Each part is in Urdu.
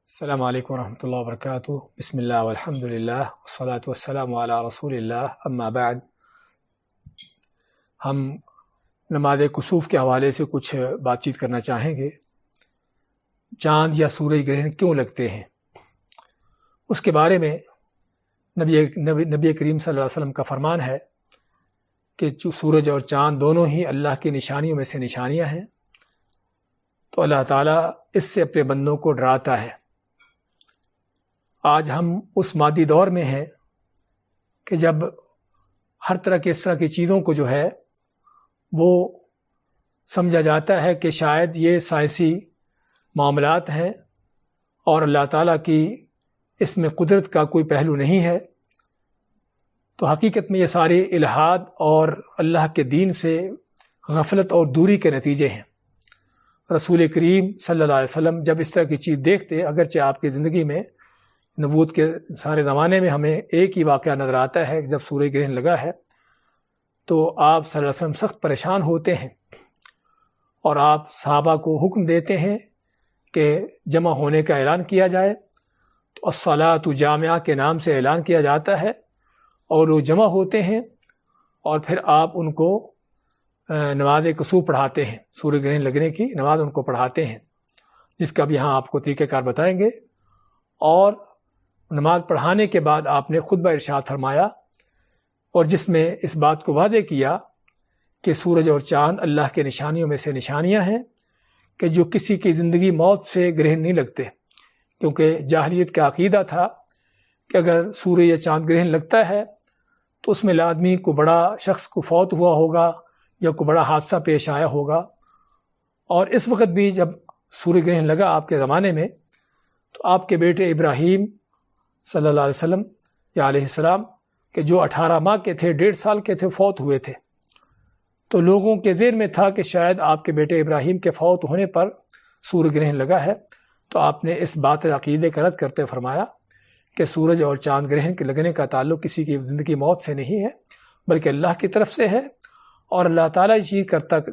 السلام علیکم ورحمۃ اللہ وبرکاتہ۔ بسم اللہ والحمد للہ والصلاة والسلام علی رسول اللہ، اما بعد۔ ہم نماز کسوف کے حوالے سے کچھ بات چیت کرنا چاہیں گے۔ چاند یا سورج گرہن کیوں لگتے ہیں، اس کے بارے میں نبی کریم صلی اللہ علیہ وسلم کا فرمان ہے کہ سورج اور چاند دونوں ہی اللہ کی نشانیوں میں سے نشانیاں ہیں، تو اللہ تعالیٰ اس سے اپنے بندوں کو ڈراتا ہے۔ آج ہم اس مادی دور میں ہیں کہ جب ہر طرح کی اس طرح کی چیزوں کو جو ہے وہ سمجھا جاتا ہے کہ شاید یہ سائنسی معاملات ہیں اور اللہ تعالیٰ کی اس میں قدرت کا کوئی پہلو نہیں ہے، تو حقیقت میں یہ سارے الہاد اور اللہ کے دین سے غفلت اور دوری کے نتیجے ہیں۔ رسول کریم صلی اللہ علیہ وسلم جب اس طرح کی چیز دیکھتے، اگرچہ آپ کی زندگی میں نبوت کے سارے زمانے میں ہمیں ایک ہی واقعہ نظر آتا ہے کہ جب سورج گرہن لگا ہے تو آپ صلی اللہ علیہ وسلم سخت پریشان ہوتے ہیں اور آپ صحابہ کو حکم دیتے ہیں کہ جمع ہونے کا اعلان کیا جائے، تو الصلاۃ جامعہ کے نام سے اعلان کیا جاتا ہے اور وہ جمع ہوتے ہیں اور پھر آپ ان کو نماز کسوف پڑھاتے ہیں، سورج گرہن لگنے کی نماز ان کو پڑھاتے ہیں، جس کا بھی یہاں آپ کو طریقہ کار بتائیں گے۔ اور نماز پڑھانے کے بعد آپ نے خطبہ ارشاد فرمایا اور جس میں اس بات کو واضح کیا کہ سورج اور چاند اللہ کے نشانیوں میں سے نشانیاں ہیں کہ جو کسی کی زندگی موت سے گرہن نہیں لگتے، کیونکہ جاہلیت کا عقیدہ تھا کہ اگر سورج یا چاند گرہن لگتا ہے تو اس میں لازمی کو بڑا شخص کو فوت ہوا ہوگا یا کوئی بڑا حادثہ پیش آیا ہوگا۔ اور اس وقت بھی جب سورج گرہن لگا آپ کے زمانے میں تو آپ کے بیٹے ابراہیم صلی اللہ علیہ وسلم یا علیہ السلام کہ جو 18 ماہ کے تھے، 1.5 سال کے تھے، فوت ہوئے تھے، تو لوگوں کے ذہن میں تھا کہ شاید آپ کے بیٹے ابراہیم کے فوت ہونے پر سورج گرہن لگا ہے، تو آپ نے اس بات عقیدے کا رد کرتے فرمایا کہ سورج اور چاند گرہن کے لگنے کا تعلق کسی کی زندگی موت سے نہیں ہے بلکہ اللہ کی طرف سے ہے، اور اللہ تعالیٰ یہ چیز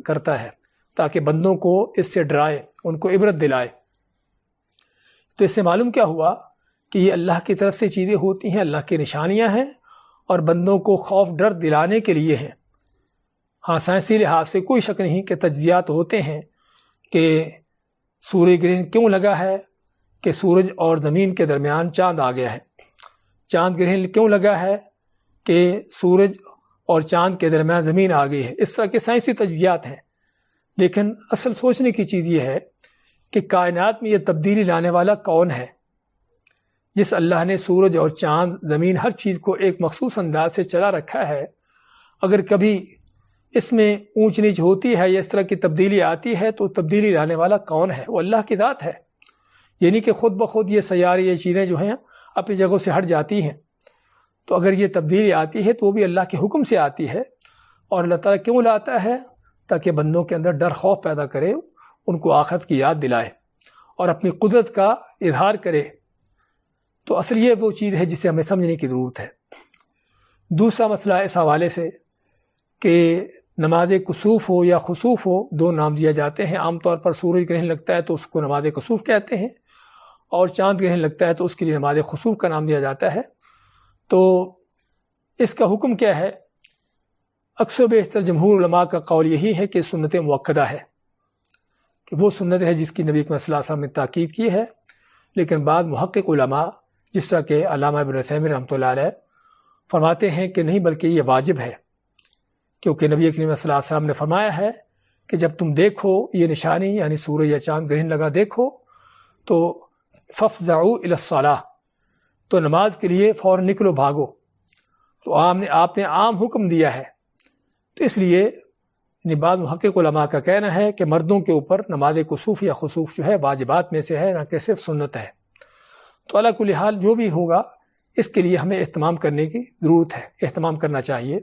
کرتا ہے تاکہ بندوں کو اس سے ڈرائے، ان کو عبرت دلائے۔ تو اس سے معلوم کیا ہوا کہ یہ اللہ کی طرف سے چیزیں ہوتی ہیں، اللہ کی نشانیاں ہیں اور بندوں کو خوف ڈر دلانے کے لیے ہیں۔ ہاں، سائنسی لحاظ سے کوئی شک نہیں کہ تجزیات ہوتے ہیں کہ سورج گرہن کیوں لگا ہے، کہ سورج اور زمین کے درمیان چاند آ گیا ہے۔ چاند گرہن کیوں لگا ہے کہ سورج اور چاند کے درمیان زمین آ گئی ہے۔ اس طرح کے سائنسی تجزیات ہیں، لیکن اصل سوچنے کی چیز یہ ہے کہ کائنات میں یہ تبدیلی لانے والا کون ہے؟ جس اللہ نے سورج اور چاند، زمین، ہر چیز کو ایک مخصوص انداز سے چلا رکھا ہے، اگر کبھی اس میں اونچ نیچ ہوتی ہے یا اس طرح کی تبدیلی آتی ہے تو تبدیلی لانے والا کون ہے؟ وہ اللہ کی ذات ہے۔ یعنی کہ خود بخود یہ سیارے، یہ چیزیں جو ہیں اپنی جگہوں سے ہٹ جاتی ہیں، تو اگر یہ تبدیلی آتی ہے تو وہ بھی اللہ کے حکم سے آتی ہے۔ اور اللہ تعالیٰ کیوں لاتا ہے؟ تاکہ بندوں کے اندر ڈر خوف پیدا کرے، ان کو آخرت کی یاد دلائے اور اپنی قدرت کا اظہار کرے۔ تو اصل یہ وہ چیز ہے جسے ہمیں سمجھنے کی ضرورت ہے۔ دوسرا مسئلہ اس حوالے سے کہ نماز کسوف ہو یا خسوف ہو، دو نام دیا جاتے ہیں۔ عام طور پر سورج گرہن لگتا ہے تو اس کو نماز کسوف کہتے ہیں، اور چاند گرہن لگتا ہے تو اس کے لیے نماز خسوف کا نام دیا جاتا ہے۔ تو اس کا حکم کیا ہے؟ اکثر بیشتر جمہور علماء کا قول یہی ہے کہ سنت مؤکدہ ہے، کہ وہ سنت ہے جس کی نبی صلی اللہ علیہ وسلم نے تاکید کی ہے، لیکن بعض محقق علماء جس طرح کہ علامہ ابن عثیمین رحمۃ اللہ علیہ فرماتے ہیں کہ نہیں، بلکہ یہ واجب ہے، کیونکہ نبی کریم صلی اللہ علیہ وسلم نے فرمایا ہے کہ جب تم دیکھو یہ نشانی، یعنی سورج یا چاند گرہن لگا دیکھو، تو فافزعوا الی الصلاۃ، تو نماز کے لیے فوراً نکلو، بھاگو۔ تو آپ نے عام حکم دیا ہے، تو اس لیے بعض محقق علماء کا کہنا ہے کہ مردوں کے اوپر نماز کسوف یا خسوف جو ہے واجبات میں سے ہے، نہ کہ صرف سنت ہے۔ تو علی کل حال جو بھی ہوگا اس کے لیے ہمیں اہتمام کرنے کی ضرورت ہے، اہتمام کرنا چاہیے،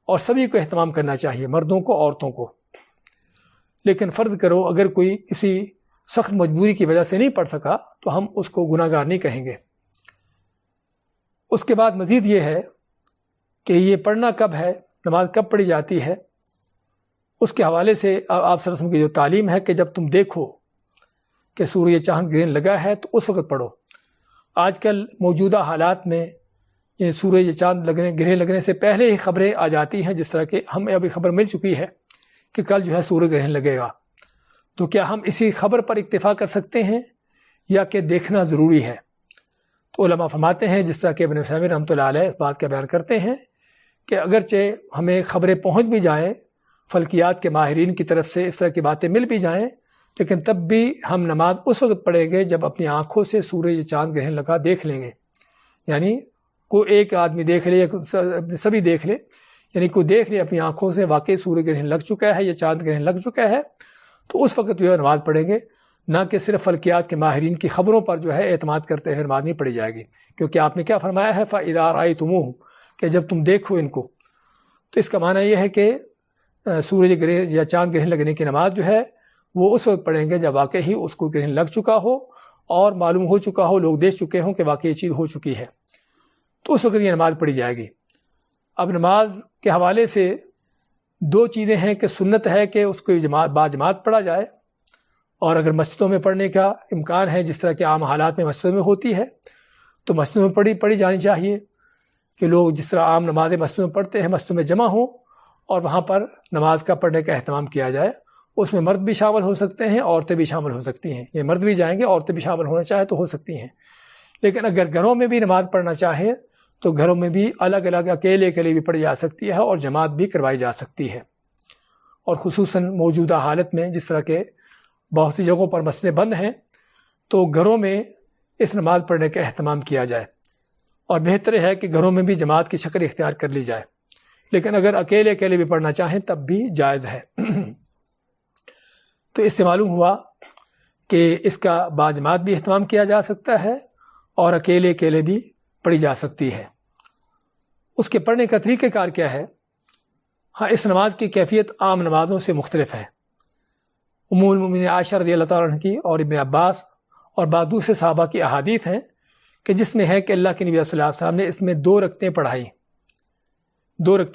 اور سبھی کو اہتمام کرنا چاہیے، مردوں کو، عورتوں کو۔ لیکن فرض کرو اگر کوئی کسی سخت مجبوری کی وجہ سے نہیں پڑھ سکا تو ہم اس کو گناہ گار نہیں کہیں گے۔ اس کے بعد مزید یہ ہے کہ یہ پڑھنا کب ہے، نماز کب پڑھی جاتی ہے، اس کے حوالے سے آپ صلی اللہ علیہ وسلم کی جو تعلیم ہے کہ جب تم دیکھو، کہ سورج چاند گرہن لگا ہے تو اس وقت پڑھو۔ آج کل موجودہ حالات میں یہ سورج چاند گرہن لگنے سے پہلے ہی خبریں آ جاتی ہیں، جس طرح کہ ہمیں ابھی خبر مل چکی ہے کہ کل جو ہے سورج گرہن لگے گا، تو کیا ہم اسی خبر پر اکتفا کر سکتے ہیں یا کہ دیکھنا ضروری ہے؟ تو علماء فرماتے ہیں، جس طرح کہ ابن عثیمین رحمۃ اللہ علیہ اس بات کا بیان کرتے ہیں کہ اگرچہ ہمیں خبریں پہنچ بھی جائیں، فلکیات کے ماہرین کی طرف سے اس طرح کی باتیں مل بھی جائیں، لیکن تب بھی ہم نماز اس وقت پڑھیں گے جب اپنی آنکھوں سے سورج چاند گرہن لگا دیکھ لیں گے۔ یعنی کوئی ایک آدمی دیکھ لے یا سبھی دیکھ لے، یعنی کوئی دیکھ لے اپنی آنکھوں سے واقعی سورج گرہن لگ چکا ہے یا چاند گرہن لگ چکا ہے، تو اس وقت جو ہے نماز پڑھیں گے، نہ کہ صرف فلکیات کے ماہرین کی خبروں پر جو ہے اعتماد کرتے ہوئے نماز نہیں پڑھی جائے گی، کیونکہ آپ نے کیا فرمایا ہے فَإِذَا رَأَيْتُمُوهُ، کہ جب تم دیکھو ان کو۔ تو اس کا معنی یہ ہے کہ سورج گرہن یا چاند گرہن لگنے کی نماز جو ہے وہ اس وقت پڑھیں گے جب واقعی اس کو گرہن لگ چکا ہو اور معلوم ہو چکا ہو، لوگ دیکھ چکے ہوں کہ واقعی یہ چیز ہو چکی ہے، تو اس وقت یہ نماز پڑھی جائے گی۔ اب نماز کے حوالے سے دو چیزیں ہیں کہ سنت ہے کہ اس کو باجماعت پڑھا جائے، اور اگر مسجدوں میں پڑھنے کا امکان ہے، جس طرح کے عام حالات میں مسجدوں میں ہوتی ہے، تو مسجدوں میں پڑھی جانی چاہیے کہ لوگ جس طرح عام نمازیں مسجدوں میں پڑھتے ہیں مسجدوں میں جمع ہوں اور وہاں پر نماز کا پڑھنے کا اہتمام کیا جائے۔ اس میں مرد بھی شامل ہو سکتے ہیں، عورتیں بھی شامل ہو سکتی ہیں، یہ مرد بھی جائیں گے، عورتیں بھی شامل ہونا چاہے تو ہو سکتی ہیں۔ لیکن اگر گھروں میں بھی نماز پڑھنا چاہے تو گھروں میں بھی الگ الگ اکیلے کے لیے بھی پڑھی جا سکتی ہے اور جماعت بھی کروائی جا سکتی ہے۔ اور خصوصاً موجودہ حالت میں جس طرح کے بہت سی جگہوں پر مسجدیں بند ہیں، تو گھروں میں اس نماز پڑھنے کا اہتمام کیا جائے، اور بہتر ہے کہ گھروں میں بھی جماعت کی شکل اختیار کر لی جائے، لیکن اگر اکیلے بھی پڑھنا چاہیں تب بھی جائز ہے۔ تو اس سے معلوم ہوا کہ اس کا باجماعت بھی اہتمام کیا جا سکتا ہے اور اکیلے بھی پڑھی جا سکتی ہے۔ اس کے پڑھنے کا طریقہ کار کیا ہے؟ ہاں، اس نماز کی کیفیت عام نمازوں سے مختلف ہے۔ ام المؤمنین عائشہ رضی اللہ تعالیٰ عنہ کی اور ابن عباس اور بعض دوسرے صحابہ کی احادیث ہیں کہ جس میں ہے کہ اللہ کے نبی صلی اللہ علیہ وسلم نے اس میں 2 رکعتیں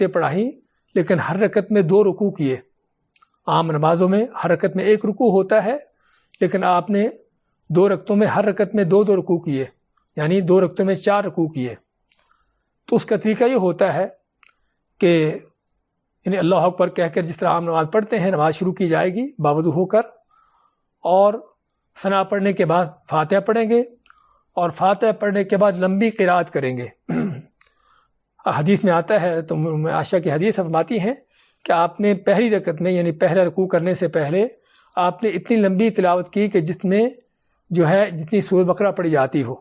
پڑھائیں، لیکن ہر رکعت میں 2 رکوع کیے۔ عام نمازوں میں ہر رکعت میں 1 رکوع ہوتا ہے، لیکن آپ نے 2 رکعتوں میں ہر رکعت میں 2 رکوع کیے، یعنی 2 رکعتوں میں 4 رکوع کیے۔ تو اس کا طریقہ یہ ہوتا ہے کہ یعنی اللہ اکبر کہہ کر جس طرح عام نماز پڑھتے ہیں نماز شروع کی جائے گی باوضو ہو کر، اور ثنا پڑھنے کے بعد فاتحہ پڑھیں گے، اور فاتحہ پڑھنے کے بعد لمبی قرات کریں گے۔ حدیث میں آتا ہے، تو عائشہ کی حدیث فرماتی ہیں کہ آپ نے پہلی رکعت میں یعنی پہلا رکوع کرنے سے پہلے آپ نے اتنی لمبی تلاوت کی کہ جس میں جو ہے جتنی سورۃ بقرہ پڑھی جاتی ہو،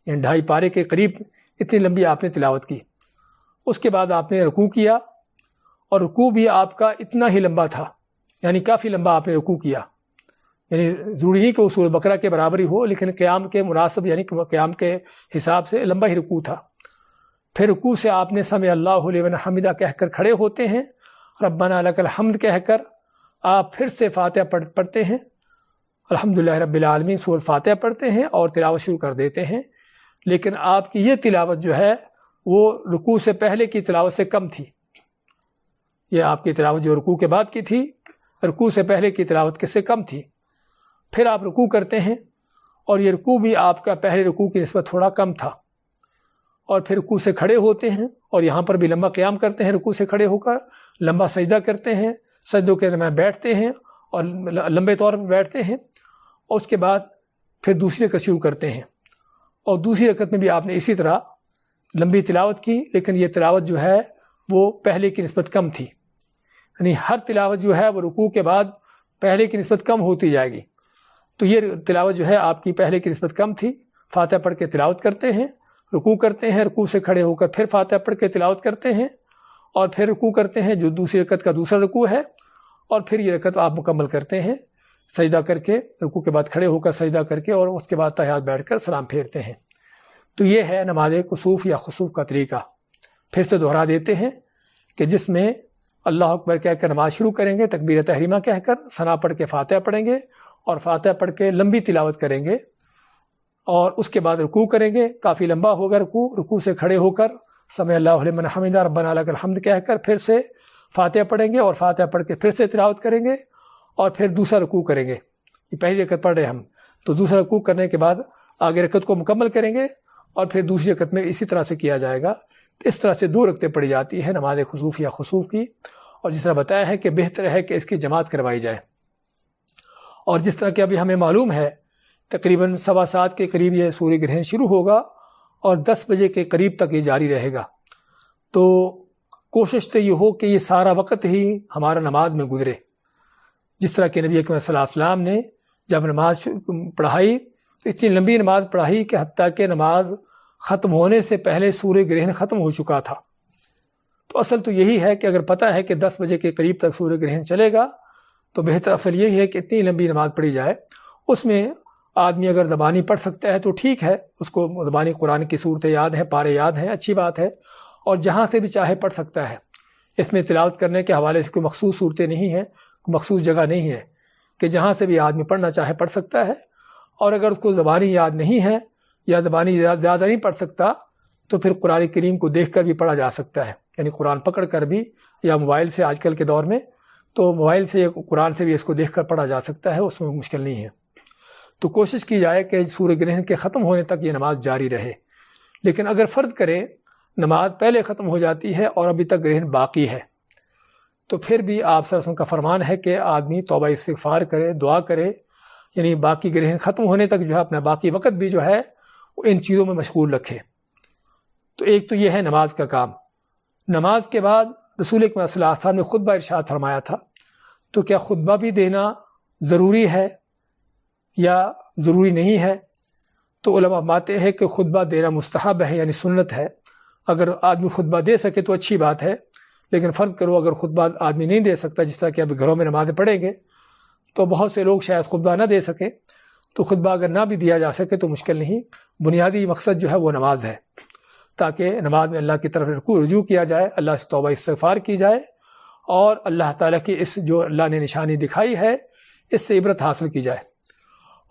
یعنی 2.5 پارے کے قریب اتنی لمبی آپ نے تلاوت کی۔ اس کے بعد آپ نے رکوع کیا، اور رکوع بھی آپ کا اتنا ہی لمبا تھا، یعنی کافی لمبا آپ نے رکوع کیا، یعنی ضروری نہیں کہ وہ سورۃ بقرہ کے برابر ہی ہو، لیکن قیام کے مناسب یعنی قیام کے حساب سے لمبا ہی رکوع تھا۔ پھر رکوع سے آپ نے سمع اللہ لمن حمدہ کہہ کر کھڑے ہوتے ہیں، ربنا لک الحمد کہہ کر آپ پھر سے فاتحہ پڑھتے ہیں، الحمدللہ رب العالمین سورۃ فاتحہ پڑھتے ہیں اور تلاوت شروع کر دیتے ہیں۔ لیکن آپ کی یہ تلاوت جو ہے وہ رکوع سے پہلے کی تلاوت سے کم تھی۔ یہ آپ کی تلاوت جو رکوع کے بعد کی تھی، رکوع سے پہلے کی تلاوت سے کم تھی۔ پھر آپ رکوع کرتے ہیں، اور یہ رکوع بھی آپ کا پہلے رکوع کی نسبت تھوڑا کم تھا، اور پھر رکوع سے کھڑے ہوتے ہیں، اور یہاں پر بھی لمبا قیام کرتے ہیں، رکوع سے کھڑے ہو کر لمبا سجدہ کرتے ہیں، سجدوں کے درمیان بیٹھتے ہیں اور لمبے طور پر بیٹھتے ہیں، اور اس کے بعد پھر دوسری رکعت شروع کرتے ہیں، اور دوسری رکعت میں بھی آپ نے اسی طرح لمبی تلاوت کی، لیکن یہ تلاوت جو ہے وہ پہلے کی نسبت کم تھی، یعنی ہر تلاوت جو ہے وہ رکوع کے بعد پہلے کی نسبت کم ہوتی جائے گی۔ تو یہ تلاوت جو ہے آپ کی پہلے کی نسبت کم تھی۔ فاتحہ پڑھ کے تلاوت کرتے ہیں، رکوع کرتے ہیں، رکوع سے کھڑے ہو کر پھر فاتحہ پڑھ کے تلاوت کرتے ہیں، اور پھر رکوع کرتے ہیں جو دوسری رکعت کا دوسرا رکوع ہے، اور پھر یہ رکعت آپ مکمل کرتے ہیں سجدہ کر کے، رکوع کے بعد کھڑے ہو کر سجدہ کر کے، اور اس کے بعد تحیات بیٹھ کر سلام پھیرتے ہیں۔ تو یہ ہے نماز کسوف یا خسوف کا طریقہ۔ پھر سے دہرا دیتے ہیں کہ جس میں اللہ اکبر کہہ کر نماز شروع کریں گے، تکبیر تحریمہ کہہ کر ثنا پڑھ کے فاتحہ پڑھیں گے، اور فاتحہ پڑھ کے لمبی تلاوت کریں گے، اور اس کے بعد رکوع کریں گے، کافی لمبا ہوگا رکوع سے کھڑے ہو کر سمع اللہ لمن حمدہ ربنا لک الحمد کہہ کر پھر سے فاتحہ پڑھیں گے، اور فاتحہ پڑھ کے پھر سے تلاوت کریں گے، اور پھر دوسرا رکوع کریں گے۔ یہ پہلی رکعت پڑھ رہے ہم، تو دوسرا رکوع کرنے کے بعد آگے رکعت کو مکمل کریں گے اور پھر دوسری رکعت میں اسی طرح سے کیا جائے گا. تو اس طرح سے 2 رکعتیں پڑھی جاتی ہیں نماز خسوف یا خسوف کی. اور جس طرح بتایا ہے کہ بہتر ہے کہ اس کی جماعت کروائی جائے. اور جس طرح کہ ابھی ہمیں معلوم ہے تقریباً 7:15 کے قریب یہ سوریہ گرہن شروع ہوگا اور 10 بجے کے قریب تک یہ جاری رہے گا. تو کوشش تو یہ ہو کہ یہ سارا وقت ہی ہمارا نماز میں گزرے. جس طرح کہ نبی اکرم صلی اللہ علیہ وسلم نے جب نماز پڑھائی تو اتنی لمبی نماز پڑھائی کہ حتیٰ کہ نماز ختم ہونے سے پہلے سورہ گرہن ختم ہو چکا تھا. تو اصل تو یہی ہے کہ اگر پتہ ہے کہ 10 بجے کے قریب تک سورہ گرہن چلے گا تو بہتر اصل یہی ہے کہ اتنی لمبی نماز پڑھی جائے. اس میں آدمی اگر زبانی پڑھ سکتا ہے تو ٹھیک ہے، اس کو زبانی قرآن کی صورتیں یاد ہیں، پارے یاد ہیں، اچھی بات ہے. اور جہاں سے بھی چاہے پڑھ سکتا ہے. اس میں تلاوت کرنے کے حوالے سے کوئی مخصوص صورتیں نہیں ہیں، کوئی مخصوص جگہ نہیں ہے کہ جہاں سے بھی آدمی پڑھنا چاہے پڑھ سکتا ہے. اور اگر اس کو زبانی یاد نہیں ہے یا زبانی زیادہ نہیں پڑھ سکتا تو پھر قرآن کریم کو دیکھ کر بھی پڑھا جا سکتا ہے. یعنی قرآن پکڑ کر بھی، یا موبائل سے آج کل کے دور میں تو موبائل سے قرآن سے بھی اس کو دیکھ کر پڑھا جا سکتا ہے، اس میں مشکل نہیں ہے. تو کوشش کی جائے کہ سورہ گرہن کے ختم ہونے تک یہ نماز جاری رہے. لیکن اگر فرض کرے نماز پہلے ختم ہو جاتی ہے اور ابھی تک گرہن باقی ہے تو پھر بھی آپ صلی اللہ علیہ وسلم کا فرمان ہے کہ آدمی توبہ استغفار کرے، دعا کرے. یعنی باقی گرہن ختم ہونے تک جو ہے اپنا باقی وقت بھی جو ہے وہ ان چیزوں میں مشغول رکھے. تو ایک تو یہ ہے نماز کا کام. نماز کے بعد رسول اکرم صلی اللہ علیہ وسلم نے خطبہ ارشاد فرمایا تھا. تو کیا خطبہ بھی دینا ضروری ہے یا ضروری نہیں ہے؟ تو علماء مانتے ہیں کہ خطبہ دینا مستحب ہے، یعنی سنت ہے. اگر آدمی خطبہ دے سکے تو اچھی بات ہے. لیکن فرض کرو اگر خطبہ آدمی نہیں دے سکتا، جس طرح کہ اب گھروں میں نمازیں پڑھیں گے تو بہت سے لوگ شاید خطبہ نہ دے سکے. تو خطبہ اگر نہ بھی دیا جا سکے تو مشکل نہیں. بنیادی مقصد جو ہے وہ نماز ہے، تاکہ نماز میں اللہ کی طرف رجوع کیا جائے، اللہ سے توبہ استغفار کی جائے اور اللہ تعالیٰ کی اس جو اللہ نے نشانی دکھائی ہے اس سے عبرت حاصل کی جائے.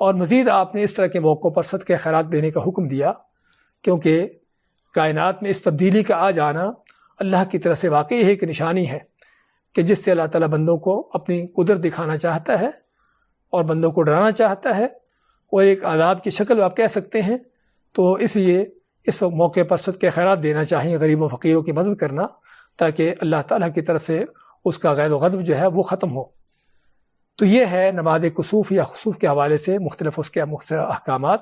اور مزید آپ نے اس طرح کے موقعوں پر صدقہ خیرات دینے کا حکم دیا، کیونکہ کائنات میں اس تبدیلی کا آ جانا اللہ کی طرف سے واقعی ایک نشانی ہے کہ جس سے اللہ تعالیٰ بندوں کو اپنی قدرت دکھانا چاہتا ہے اور بندوں کو ڈرانا چاہتا ہے، اور ایک عذاب کی شکل آپ کہہ سکتے ہیں. تو اس لیے اس موقع پر صدقہ خیرات دینا چاہیے، غریبوں فقیروں کی مدد کرنا، تاکہ اللہ تعالیٰ کی طرف سے اس کا غیظ و غضب جو ہے وہ ختم ہو. تو یہ ہے نماز کسوف یا خسوف کے حوالے سے مختلف احکامات.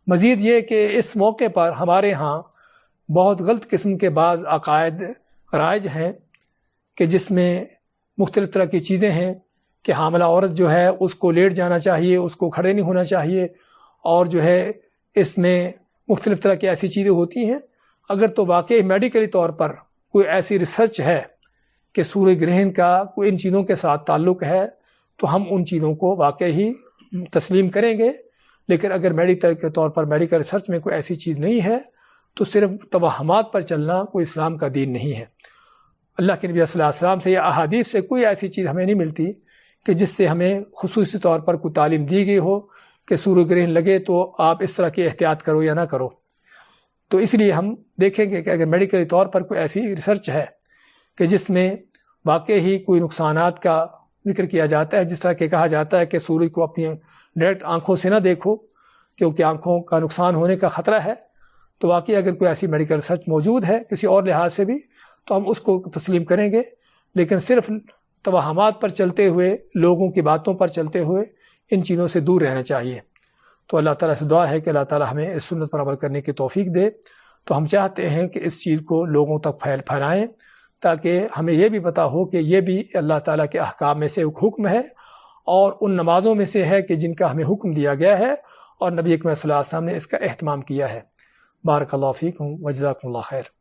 مزید یہ کہ اس موقع پر ہمارے ہاں بہت غلط قسم کے بعض عقائد رائج ہیں کہ جس میں مختلف طرح کی چیزیں ہیں کہ حاملہ عورت جو ہے اس کو لیٹ جانا چاہیے، اس کو کھڑے نہیں ہونا چاہیے، اور جو ہے اس میں مختلف طرح کی ایسی چیزیں ہوتی ہیں. اگر تو واقعی میڈیکلی طور پر کوئی ایسی ریسرچ ہے کہ سورہ گرہن کا کوئی ان چیزوں کے ساتھ تعلق ہے تو ہم ان چیزوں کو واقعی ہی تسلیم کریں گے. لیکن اگر میڈیکل کے طور پر میڈیکل ریسرچ میں کوئی ایسی چیز نہیں ہے تو صرف توہمات پر چلنا کوئی اسلام کا دین نہیں ہے. اللہ کے نبی صلی اللہ علیہ وسلم سے یا احادیث سے کوئی ایسی چیز ہمیں نہیں ملتی کہ جس سے ہمیں خصوصی طور پر کوئی تعلیم دی گئی ہو کہ سورہ گرہن لگے تو آپ اس طرح کی احتیاط کرو یا نہ کرو. تو اس لیے ہم دیکھیں گے کہ اگر میڈیکلی طور پر کوئی ایسی ریسرچ ہے کہ جس میں واقعی ہی کوئی نقصانات کا ذکر کیا جاتا ہے، جس طرح کہ کہا جاتا ہے کہ سورج کو اپنی ڈائریکٹ آنکھوں سے نہ دیکھو کیونکہ آنکھوں کا نقصان ہونے کا خطرہ ہے، تو واقعی اگر کوئی ایسی میڈیکل ریسرچ موجود ہے کسی اور لحاظ سے بھی تو ہم اس کو تسلیم کریں گے. لیکن صرف توہمات پر چلتے ہوئے، لوگوں کی باتوں پر چلتے ہوئے ان چیزوں سے دور رہنا چاہیے. تو اللہ تعالیٰ سے دعا ہے کہ اللہ تعالیٰ ہمیں اس سنت پر عمل کرنے کی توفیق دے. تو ہم چاہتے ہیں کہ اس چیز کو لوگوں تک پھیلائیں تاکہ ہمیں یہ بھی پتہ ہو کہ یہ بھی اللہ تعالیٰ کے احکام میں سے ایک حکم ہے اور ان نمازوں میں سے ہے کہ جن کا ہمیں حکم دیا گیا ہے اور نبی اکرم صلی اللہ علیہ وسلم نے اس کا اہتمام کیا ہے. بارک اللہ فیکم و جزاکم اللہ خیر.